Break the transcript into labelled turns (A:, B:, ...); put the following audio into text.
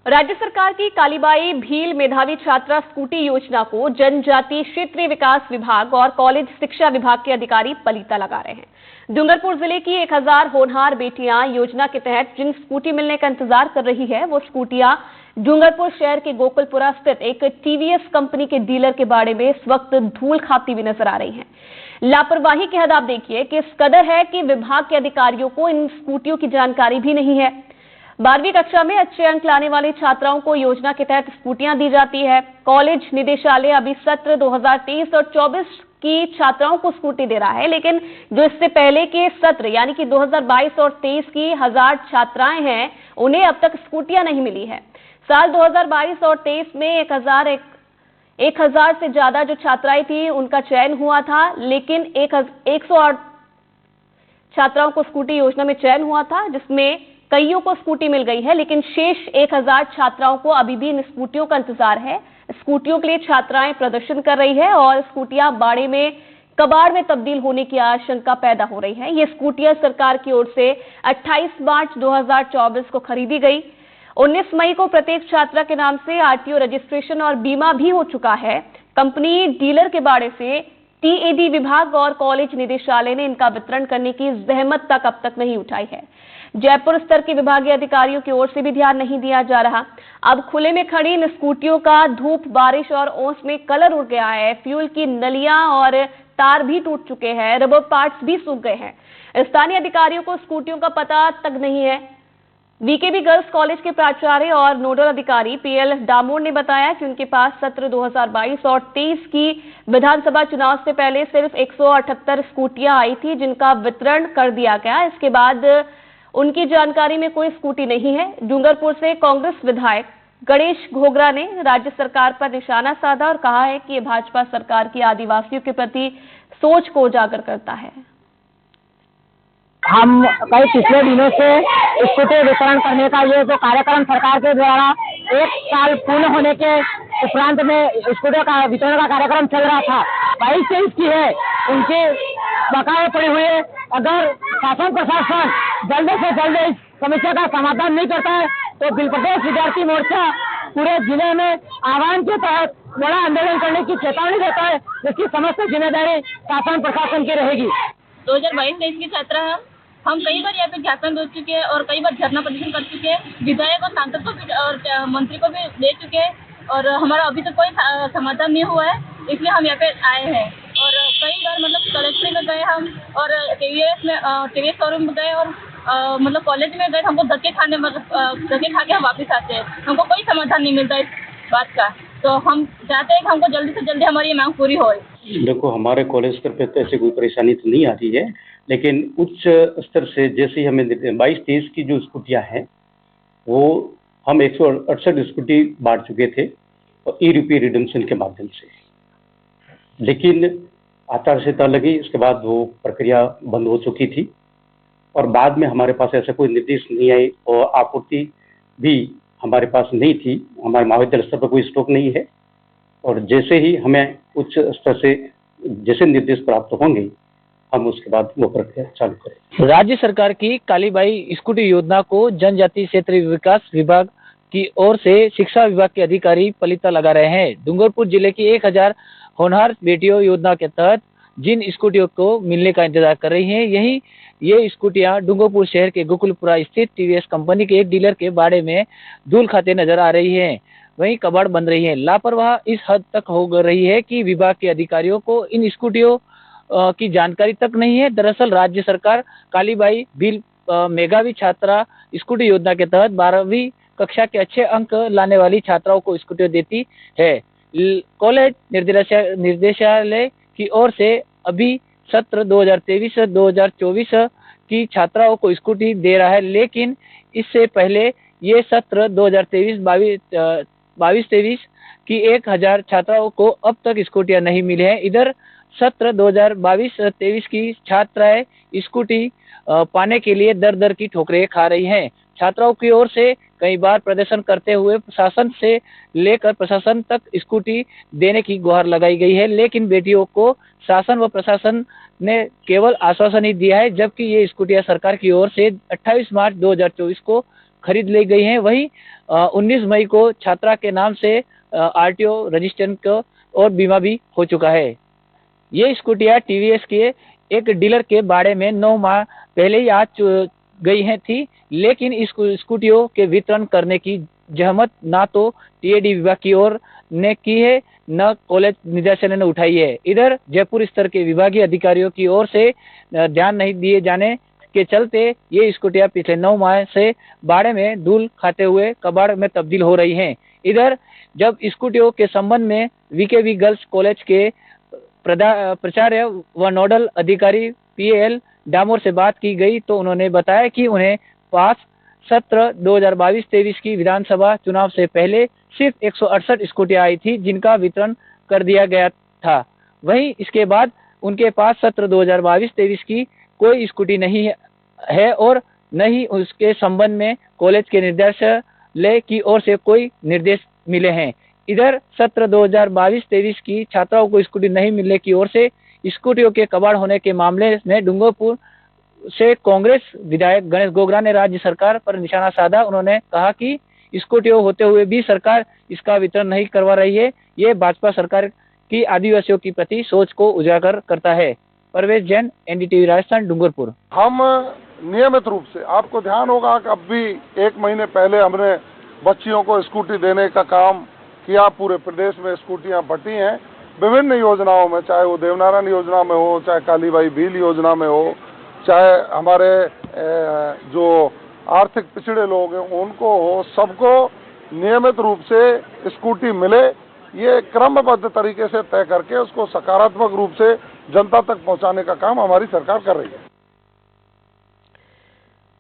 A: राज्य सरकार की कालीबाई भील मेधावी छात्रा स्कूटी योजना को जनजातीय क्षेत्रीय विकास विभाग और कॉलेज शिक्षा विभाग के अधिकारी पलीता लगा रहे हैं। डूंगरपुर जिले की 1000 होनहार बेटियां योजना के तहत जिन स्कूटी मिलने का इंतजार कर रही है, वो स्कूटियां डूंगरपुर शहर के गोकुलपुरा स्थित एक टीवीएस कंपनी के डीलर के बाड़े में इस वक्त धूल खाती हुई नजर आ रही है। लापरवाही की हद आप देखिए कि इस कदर है कि विभाग के अधिकारियों को इन स्कूटियों की जानकारी भी नहीं है। 12वीं कक्षा में अच्छे अंक लाने वाली छात्राओं को योजना के तहत स्कूटियां दी जाती है। कॉलेज निदेशालय अभी सत्र 2023 और 24 की छात्राओं को स्कूटी दे रहा है, लेकिन जो इससे पहले के सत्र यानी कि 2022 और 23 की 1000 छात्राएं हैं, उन्हें अब तक स्कूटियां नहीं मिली है। साल 2022 और 23 में 1000 से ज्यादा जो छात्राएं थी उनका चयन हुआ था, लेकिन 108 छात्राओं को स्कूटी योजना में चयन हुआ था, जिसमें कईयों को स्कूटी मिल गई है, लेकिन शेष 1000 छात्राओं को अभी भी इन स्कूटियों का इंतजार है। स्कूटियों के लिए छात्राएं प्रदर्शन कर रही है और स्कूटियां बाड़े में कबाड़ में तब्दील होने की आशंका पैदा हो रही है। ये स्कूटियां सरकार की ओर से 28 मार्च 2024 को खरीदी गई। 19 मई को प्रत्येक छात्रा के नाम से आरटीओ रजिस्ट्रेशन और बीमा भी हो चुका है। कंपनी डीलर के बाड़े से टीएडी विभाग और कॉलेज निदेशालय ने इनका वितरण करने की जहमत तक अब तक नहीं उठाई है। जयपुर स्तर के विभागीय अधिकारियों की ओर से भी ध्यान नहीं दिया जा रहा। अब खुले में खड़ी इन स्कूटियों का धूप, बारिश और ओस में कलर उड़ गया है। फ्यूल की नलियां और तार भी टूट चुके हैं, रबर पार्ट्स भी सूख गए हैं। स्थानीय अधिकारियों को स्कूटियों का पता तक नहीं है। वीकेबी गर्ल्स कॉलेज के प्राचार्य और नोडल अधिकारी पीएल डामोर ने बताया कि उनके पास सत्र 2022 और 23 की विधानसभा चुनाव से पहले सिर्फ 178 स्कूटियां आई थी, जिनका वितरण कर दिया गया। इसके बाद उनकी जानकारी में कोई स्कूटी नहीं है। डूंगरपुर से कांग्रेस विधायक गणेश घोगरा ने राज्य सरकार पर निशाना साधा और कहा है कि ये भाजपा सरकार की आदिवासियों के प्रति सोच को उजागर करता है।
B: हम कई पिछले दिनों से स्कूटी वितरण करने का ये जो कार्यक्रम सरकार के द्वारा 1 साल पूर्ण होने के उपरांत में स्कूटी का वितरण का कार्यक्रम चल रहा था। 22-23 की है, उनके बकाये पड़े हुए। अगर शासन प्रशासन जल्द से जल्द इस समस्या का समाधान नहीं करता है तो बिल प्रदेश विद्यार्थी मोर्चा पूरे जिले में आह्वान के तहत बड़ा आंदोलन करने की चेतावनी देता है, जिसकी समस्त जिम्मेदारी शासन प्रशासन की रहेगी।
C: 2022-23 की छात्रा हम कई बार यहाँ पे ज्ञापन दे चुके हैं और कई बार धरना प्रदर्शन कर चुके हैं। विधायक और सांसद को भी और मंत्री को भी दे चुके हैं और हमारा अभी तक कोई समाधान नहीं हुआ है, इसलिए हम यहाँ पे आए हैं। और कई बार मतलब कलेक्ट्री में गए हम और टीवीएस शोरूम में गए और मतलब कॉलेज में गए। हमको धक्के खा के हम वापस आते हैं। हमको कोई समाधान नहीं मिलता इस बात का, तो हम चाहते हैं कि हमको जल्दी से जल्दी हमारी मांग पूरी हो।
D: देखो, हमारे कॉलेज स्तर पे तो ऐसी कोई परेशानी तो नहीं आती है, लेकिन उच्च स्तर से जैसे हमें 22-23 की जो स्कूटियाँ हैं वो हम 168 स्कूटी बांट चुके थे और ई-रुपये रिडम्पशन के माध्यम से, लेकिन आचार संहिता लगी, इसके बाद वो प्रक्रिया बंद हो चुकी थी और बाद में हमारे पास ऐसा कोई निर्देश नहीं आई और आपूर्ति भी हमारे पास नहीं थी। हमारे महाविद्यालय स्तर पर कोई स्टॉक नहीं है और जैसे ही हमें उच्च स्तर से जैसे निर्देश प्राप्त होंगे हम उसके बाद वो प्रक्रिया चालू करेंगे।
E: राज्य सरकार की कालीबाई स्कूटी योजना को जनजातीय क्षेत्रीय विकास विभाग की ओर से शिक्षा विभाग के अधिकारी पलीता लगा रहे हैं। डूंगरपुर जिले की 1000 होनहार बेटियों योजना के तहत जिन स्कूटियों को मिलने का इंतजार कर रही हैं, यही ये स्कूटियां डूंगरपुर शहर के गोकुलपुरा स्थित टीवीएस कंपनी के एक डीलर के बाड़े में धूल खाते नजर आ रही हैं। वहीं कबाड़ बन रही है। लापरवाह इस हद तक हो रही है कि विभाग के अधिकारियों को इन स्कूटियों की जानकारी तक नहीं है। दरअसल राज्य सरकार कालीबाई भील मेधावी छात्रा स्कूटी योजना के तहत 12वीं कक्षा के अच्छे अंक लाने वाली छात्राओं को स्कूटी देती है। कॉलेज निर्देशालय की ओर से अभी सत्र 2023-2024 की छात्राओं को स्कूटी दे रहा है, लेकिन इससे पहले ये सत्र 2022-23 की 1000 छात्राओं को अब तक स्कूटियां नहीं मिली हैं। इधर सत्र 2022-23 की छात्राएं स्कूटी पाने के लिए दर दर की ठोकरें खा रही हैं। छात्राओं की ओर से कई बार प्रदर्शन करते हुए शासन से लेकर प्रशासन तक स्कूटी देने की गुहार लगाई गई है, लेकिन बेटियों को शासन व प्रशासन ने केवल आश्वासन ही दिया है, जबकि ये स्कूटियां सरकार की ओर से 28 मार्च 2024 को खरीद ली गई हैं। वहीं 19 मई को छात्रा के नाम से आरटीओ रजिस्ट्रेशन को और बीमा भी हो चुका है। ये स्कूटियाँ टीवीएस के एक डीलर के बाड़े में 9 माह पहले ही आ गई हैं थी, लेकिन इस स्कूटियों के वितरण करने की जहमत ना तो टीएडी विभाग की ओर ने की है, न कॉलेज निदेशालय ने उठाई है। इधर जयपुर स्तर के विभागीय अधिकारियों की ओर से ध्यान नहीं दिए जाने के चलते ये स्कूटियाँ पिछले 9 माह से बाड़े में धूल खाते हुए कबाड़ में तब्दील हो रही हैं। इधर जब स्कूटियों के संबंध में वीकेवी गर्ल्स कॉलेज के प्राचार्य व नोडल अधिकारी पीएल डामोर से बात की गई तो उन्होंने बताया कि उन्हें पास सत्र 2022-23 की विधानसभा चुनाव से पहले सिर्फ 168 स्कूटियाँ आई थी, जिनका वितरण कर दिया गया था। वहीं इसके बाद उनके पास सत्र 2022-23 की कोई स्कूटी नहीं है और न ही उसके संबंध में कॉलेज के निदेशालय की ओर से कोई निर्देश मिले हैं। इधर सत्र 2022-23 की छात्राओं को स्कूटी नहीं मिलने की ओर से स्कूटियों के कबाड़ होने के मामले में डूंगरपुर से कांग्रेस विधायक गणेश गोगरा ने राज्य सरकार पर निशाना साधा। उन्होंने कहा कि स्कूटियों होते हुए भी सरकार इसका वितरण नहीं करवा रही है। ये भाजपा सरकार की आदिवासियों की प्रति सोच को उजागर करता है। परवेश जैन, एनडीटीवी राजस्थान, डूंगरपुर।
F: हम नियमित रूप से, आपको ध्यान होगा कि अब भी 1 महीने पहले हमने बच्चियों को स्कूटी देने का काम किया। पूरे प्रदेश में स्कूटियां बंटी हैं विभिन्न योजनाओं में, चाहे वो देवनारायण योजना में हो, चाहे कालीबाई भील योजना में हो, चाहे हमारे जो आर्थिक पिछड़े लोग हैं उनको हो, सबको नियमित रूप से स्कूटी मिले, ये क्रमबद्ध तरीके से तय करके उसको सकारात्मक रूप से जनता तक पहुंचाने का काम हमारी सरकार कर रही है।